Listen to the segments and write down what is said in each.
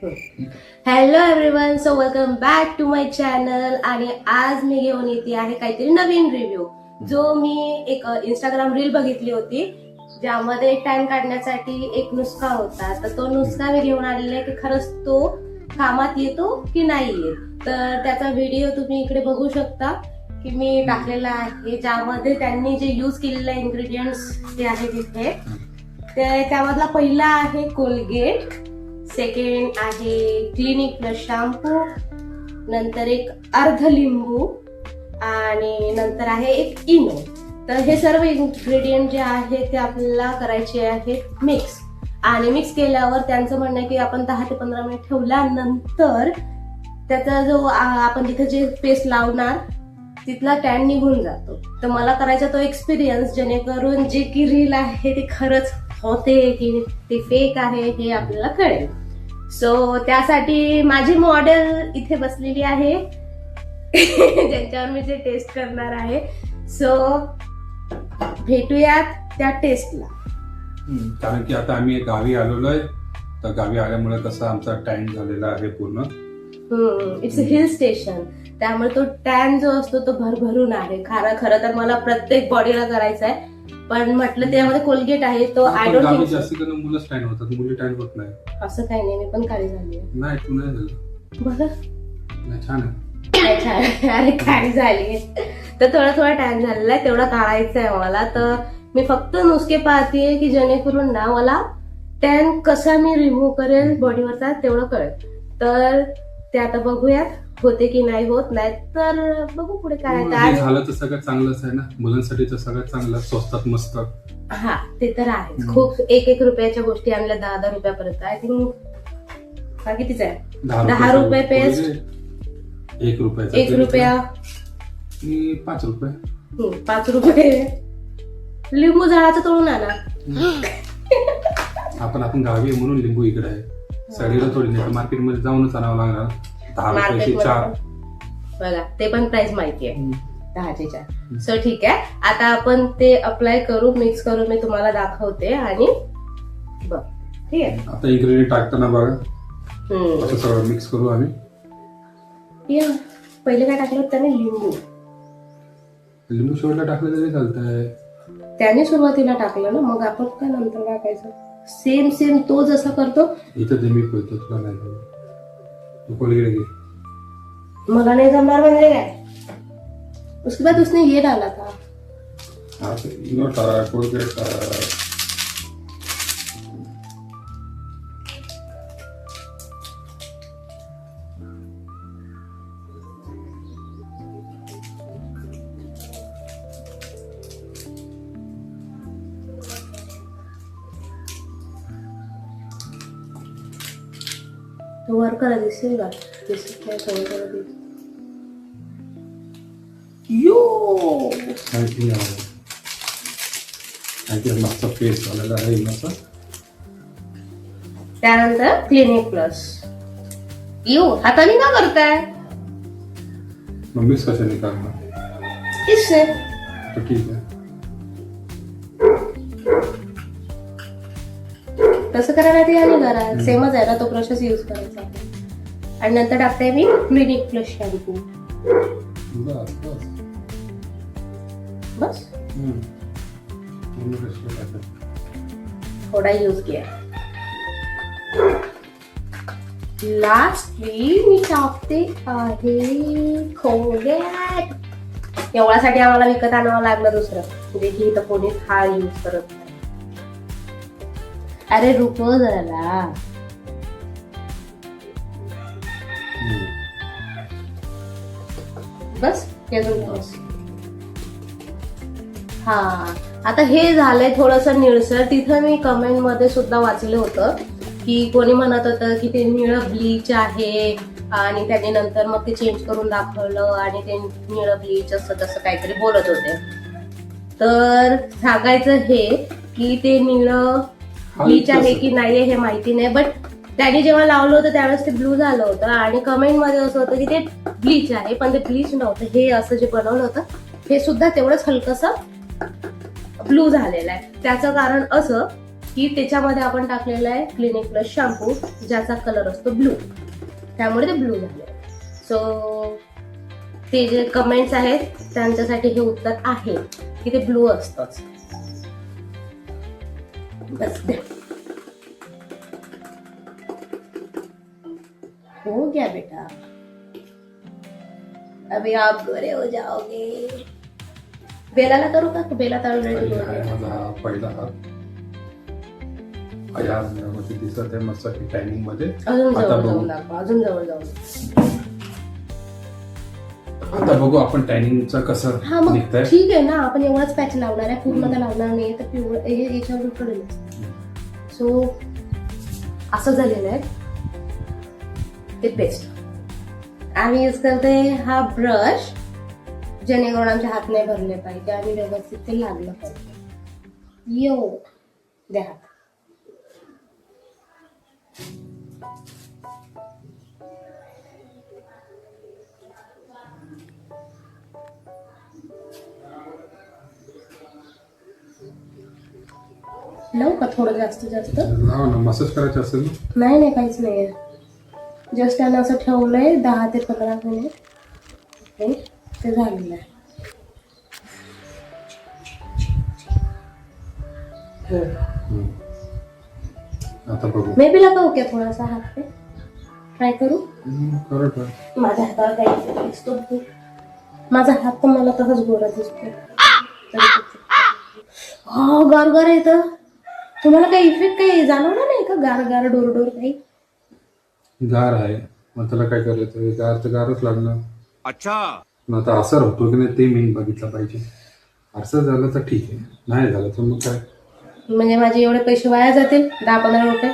Hello everyone, so welcome back to my channel. आणि आज मी घेऊन येते आहे काहीतरी नवीन रिव्ह्यू. जो मी एक इंस्टाग्राम रील बघितली होती ज्यामध्ये टॅन काढण्यासाठी एक नुस्खा होता. तर तो नुस्खा मी घेऊन आलेला आहे की खरंच तो कामात येतो की नाही येत. तर त्याचा व्हिडिओ तुम्ही इकडे बघू शकता की मी टाकलेला आहे, ज्यामध्ये त्यांनी जे यूज केलेले इन्ग्रेडियंट्स जे आहेत इथे. त्यामधला पहिला आहे कोलगेट, सेकंड आहे क्लिनिक प्लस शॅम्पू, नंतर एक अर्ध लिंबू आणि नंतर आहे एक इनो. तर हे सर्व इन्ग्रेडियंट जे आहे ते आपल्याला करायचे आहेत मिक्स. आणि मिक्स केल्यावर त्यांचं म्हणणं आहे की आपण 10 ते 15 मिनिट ठेवल्यानंतर त्याचा जो आपण तिथे जे पेस्ट लावणार तिथला टॅन निघून जातो. तर मला करायचा तो एक्सपिरियन्स, जेणेकरून जे की रील आहे ते खरंच होते की ते फेक आहे हे आपल्याला कळेल. सो त्यासाठी माझी मॉडेल इथे बसलेली आहे ज्यांच्यावर मी जे टेस्ट करणार आहे. सो भेटूयात त्या टेस्टला. कारण की आता आम्ही गावी आलेलो आहे, तर गावी आल्यामुळे कसं आमचा टॅन झालेला आहे पूर्ण. इट्स अ हिल स्टेशन, त्यामुळे तो टॅन जो असतो तो भरभरून आहे. खरं तर मला प्रत्येक बॉडीला करायचा आहे, पण म्हटलं त्यामध्ये कोलगेट आहे तो आय डोंट थिंक. जास्त करून मुलं टॅन होतात, मुली टॅन होत नाही. असं काही नाही, मी पण काळी झाली आहे. नाही, तू नाही झालं. बघा नाही, छान आहे. अरे काळी झाली तर थोडा टॅन झालेला आहे, तेवढा काढायचा आहे मला. तर मी फक्त नुसके पाहतेय की जेणेकरून ना मला टॅन कसा मी रिमूव्ह करेल बॉडीवरचा तेवढं कळेल. तर ते आता बघूयात होते की नाही होत. नाही तर बघू पुढे काय झालं तर सगळ्यात चांगलंच आहे ना, मुलांसाठी तर सगळ्यात चांगलं. स्वस्तात मस्त. हा ते तर आहे. खूप 1 रुपयाच्या गोष्टी आणल्या 10 रुपयापर्यंत. आय थिंक हा कितीच आहे, 10 रुपये पेस्ट, 1 रुपया 1 रुपया 5 रुपये 5 रुपये लिंबू झाडाचं तोडून आणा. आपण गावी आहे म्हणून लिंबू इकडे आहे. सगळीला थोडी नाही, मार्केटमध्ये जाऊनच आणावं लागणार. 10 रुपयाची 4 बघा, ते पण प्राइस माहिती आहे, 10चे 4. सो ठीक आहे, आता आपण ते अप्लाय करू, मिक्स करू, मी तुम्हाला दाखवते. आणि बघ ठीक आहे, आता इन्ग्रेडियंट टाकताना बघा असं सगळं मिक्स करू आम्ही. पहिले काय टाकलं त्याने, लिंबू शेवटला टाकलं तरी चालतंय. त्याने सुरुवातीला टाकलं ना, मग आपण काय नंतर टाकायचं. सेम तो जसा करतो. इथं ते मी करतो, तुला नाही तू कोलगेट घे. मला नाही जमणार म्हणजे काय. उसके बाद उसने ये डाला था. हाँ, तो इनो टाक, कोलगेट टाक. तो वर करा, दिसेल का? दिसत नाही, सगळं करा दिसेल. यो मागचा पेस्ट झालेला आहे इनोचा. त्यानंतर क्लिनिक प्लस. यो हाताने का करताय? मग मिक्स कशाने करणार? इससे तर ठीक आहे. कसं करायला ते आणि करा, सेमच आहे ना, तो प्रोसेस यूज करायचा. आणि नंतर टाकते मी क्लिनिक प्लस शॅम्पू. बस थोडा यूज किया. लास्टली मी टाकते आहे कोलगेट. एवढ्यासाठी आम्हाला विकत आणावं लागलं दुसरं, म्हणजे की इथं कोणीच हा यूज करत नाही. अरे रुको जरा. बस हा, आता हे झालंय थोडस निळसर. तिथं मी कमेंट मध्ये सुद्धा वाचलं होतं की कोणी म्हणत होतं की ते निळं ब्लीच आहे आणि त्यांनी नंतर मग ते चेंज करून दाखवलं आणि ते निळं ब्लीच असं तसं काहीतरी बोलत होते. तर सांगायचं हे की ते निळं ब्लीच आहे की नाहीये हे माहिती नाही, बट त्यांनी जेव्हा लावलं होतं त्यावेळेस ते ब्लू झालं होतं. आणि कमेंट मध्ये असं होतं की ते ब्लीच आहे, पण ते ब्लीच नव्हतं. हे असं जे बनवलं होतं हे सुद्धा तेवढंच हलकंसं ब्लू झालेलं आहे. त्याचं कारण असं की त्याच्यामध्ये आपण टाकलेला आहे क्लिनिक प्लस शॅम्पू, ज्याचा कलर असतो ब्लू, त्यामुळे ते ब्लू झाले. सो ते जे कमेंट्स आहेत त्यांच्यासाठी हे उत्तर आहे की ते ब्लू असतंच. बस दे. हो गया बेटा, अभी आप गोरे हो जाओगे. बेलाला करू का? बेला ताळून रेडी आहे माझा पहिला हात. या मध्ये दिसत आहे मस्त की टायमिंग मध्ये. अजून आता जवळ बघू. जाऊन दाखवा, अजून जवळ जाऊन. आता बघू आपण टायमिंगचं कसं हा मग निघतंय. ठीक आहे ना, आपण एवढाच पॅच लावणार आहे, पूर्ण तर लावणार नाही, तर पिवळं हे याच्यावरून पडेल. सो असं झालेलं आहे ते पेस्ट. आम्ही यूज करते हा ब्रश, जेणेकरून आमचे हात नाही भरले पाहिजे आणि व्यवस्थित ते लागलं पाहिजे. यो द्या हात. लावू का थोडं जास्त जास्त? लावा ना, मसाज करायचं असेल ना. नाही काहीच नाहीये, जस्ट त्यानं असं ठेवलंय 10 ते 15 मिनिट. ओके, ते झालेलं आहे. आता बघू. मे बी लगाऊ क्या थोड़ा सा हाथ पे, ट्राय करू. करू का? माझ्या हातावर काही दिसतो. माझा हात तर मला तसाच गोरा दिसतो. हो गार गार येतं. तुम्हाला काही इफेक्ट काही जाणवला नाही का? गार गार डोर डोर काही? गार आहे मग त्याला काय करायचं, गार तर गारच लागणार. अच्छा. मग आता असर होतो की नाही ते मी बघितलं पाहिजे. असं झालं तर ठीक आहे, नाही झालं तर मग काय. म्हणजे माझे एवढे पैसे वाया जातील, 10-15 रुपये.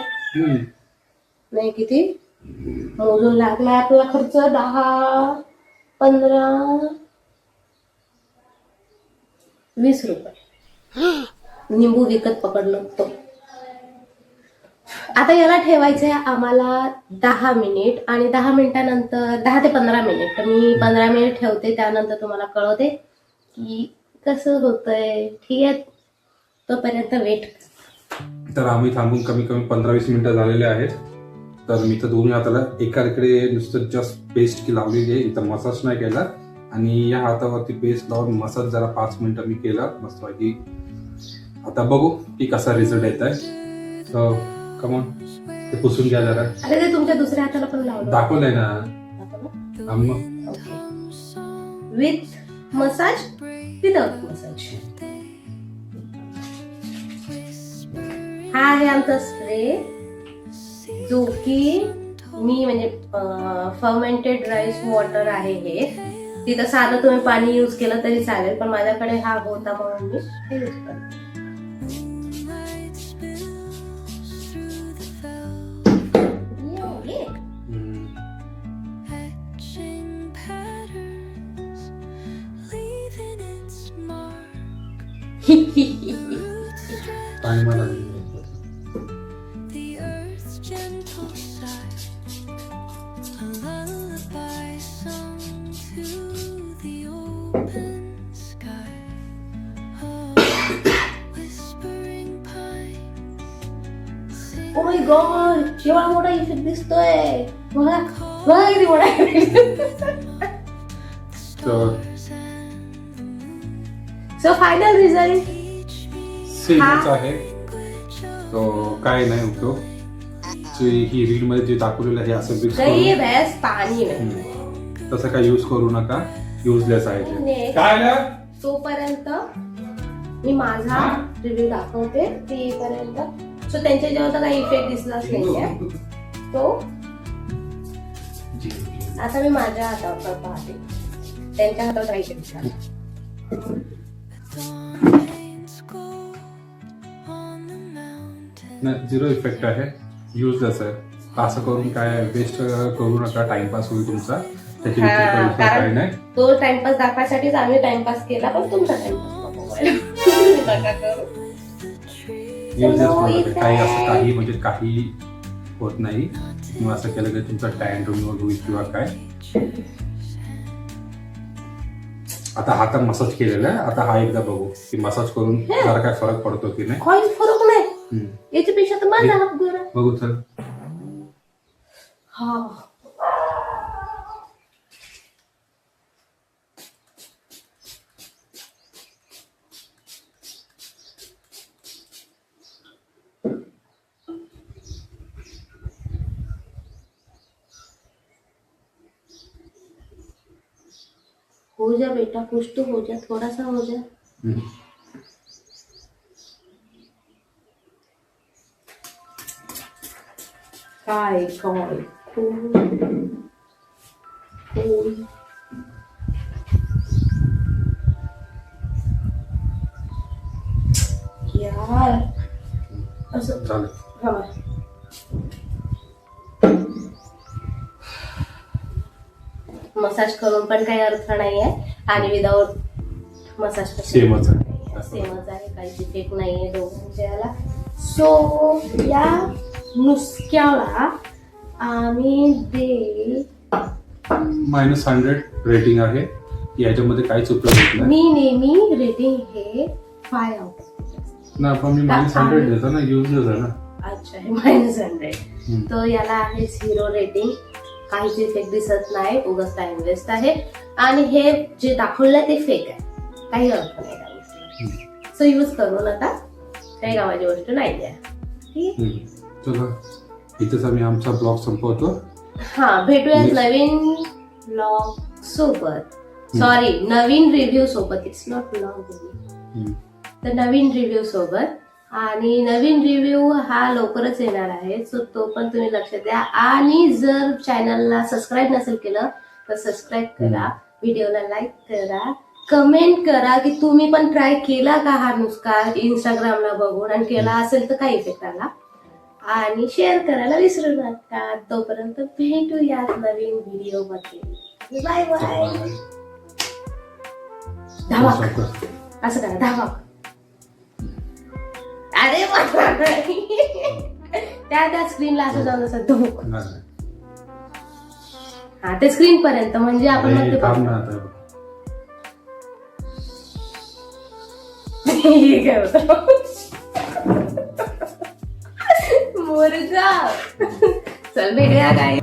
नाही किती मोजून लागला आपला खर्च, 10-15-20 रुपये. निंबू विकत पकडलं तो. आता याला ठेवायचंय आम्हाला 10 मिनिट, आणि 10 मिनिटानंतर 10 ते 15 मिनिट, तर मी 15 मिनिट ठेवते. त्यानंतर तुम्हाला कळवते की कसं होतंय. ठीक आहे, तोपर्यंत वेट. तर आम्ही थांबून कमी कमी 15-20 मिनिटं झालेले आहेत. तर मी तर दोन्ही हाताला एकाकडे नुसतं जस्ट पेस्ट की लावलेली आहे, इथं मसाज नाही केला. आणि या हातावरती पेस्ट लावून मसाज जरा 5 मिनिटं मी केला मस्तपैकी. आता बघू की कसा रिझल्ट येत आहे. तर कमॉन, ते पुसून घ्या जरा. अरे ते तुमच्या दुसऱ्या हाताला पण लावलं दाखवलंय ना मग. With massage, without massage. हा आहे आमचा स्प्रे, जो की मी म्हणजे फर्मेंटेड राईस वॉटर आहे हे. तिथं साधं तुम्ही पाणी यूज केलं तरी चालेल, पण माझ्याकडे हा होता म्हणून मी हे यूज करते. पाणी मला ओ माय गॉड, एवढा मोठा इफेक्ट दिसतोय. बघा किती मोठा इफेक्ट. सो फायनल रिझल्ट सेमच आहे. तो काय नाही उपयोग. ही रील मध्ये जे दाखवलेलं आहे असं मिक्स गई करून भैंस पाणी में. तसं काय यूज करू नका, युजलेस आहे ते. Next. काय आलं? तोपर्यंत मी माझा रिव्ह्यू दाखवते. तेपर्यंत सो त्यांच्या जेव्हा तर काही इफेक्ट दिसलाच नाहीये. तो आता मी माझ्या हातावर पाहते, त्यांच्या हातावर काही इफेक्ट दिसला. नाही, झिरो इफेक्ट आहे, युजलेस आहे. असं करून काय वेस्ट करू नका, टाइमपास होईल तुमचा. त्याची कारण काही नाही. तो टाइमपास दाखवायसाठीच आम्ही टाइमपास केला, पण तुमचा टाइमपास नका करू. युजलेस काही असं काही म्हणजे काही होत नाही. मग असं केलं की तुमचा टॅन रिमूव्ह होईल किंवा काय. आता हातात मसाज केलेला आहे. आता हा एकदा बघू की मसाज करून जरा काय फरक पडतो की नाही. काहीच फरक नाही. याच्यापेक्षा तर माझा हात गोरा. बघू चल. हा हो जा बेटा, कुछ तो हो जा, थोड़ा सा हो जा. काय काय यार असं झालं. हा. मसाज करून पण काही अर्थ नाहीये आणि विदाउट मसाज सेमच आहे. सेमच आहे, काहीच इफेक्ट नाहीये दोघांच्याला. सो या नुसक्याला आम्ही देईल -100 रेटिंग आहे. याच्यामध्ये काहीच उपलब्ध नाही. मी नेहमी रेटिंग हे 5 आउट ना, पण मी -100 देतो ना, यूज आहे ना. अच्छा, हे -100. तर याला आहे 0 रेटिंग. काहीच इफेक्ट दिसत नाही, उगाच टाइम वेस्ट आहे. आणि हे जे दाखवलं ते फेक आहे, काही अर्थ नाही त्या गोष्टीला. सो यूज करू नका, काही कामाची गोष्ट नाही आहे. ठीक. चला, इथेच आम्ही आमचा ब्लॉग संपवतो. हा, भेटूया नवीन ब्लॉग सोबत. सॉरी, नवीन रिव्ह्यू सोबत. It's not blog. तर नवीन रिव्ह्यू सोबत. आणि नवीन रिव्ह्यू हा लवकरच येणार आहे, सो तो पण तुम्ही लक्ष द्या. आणि जर चॅनलला सबस्क्राईब नसेल केलं तर सबस्क्राईब करा, व्हिडिओला लाईक करा, कमेंट करा की तुम्ही पण ट्राय केला का हा नुसका इंस्टाग्रामला बघून, आणि केला असेल तर काय इफेक्ट आला. आणि शेअर करायला विसरू नका. तोपर्यंत भेटूयात नवीन व्हिडिओ मध्ये. Bye bye. धावाक असं करा, धावाक. अरे त्या स्क्रीनला असं जाऊन असं धोक. हा, ते स्क्रीन पर्यंत, म्हणजे आपण मग ते काय होतं मुर्गा. चल भेटूया काय.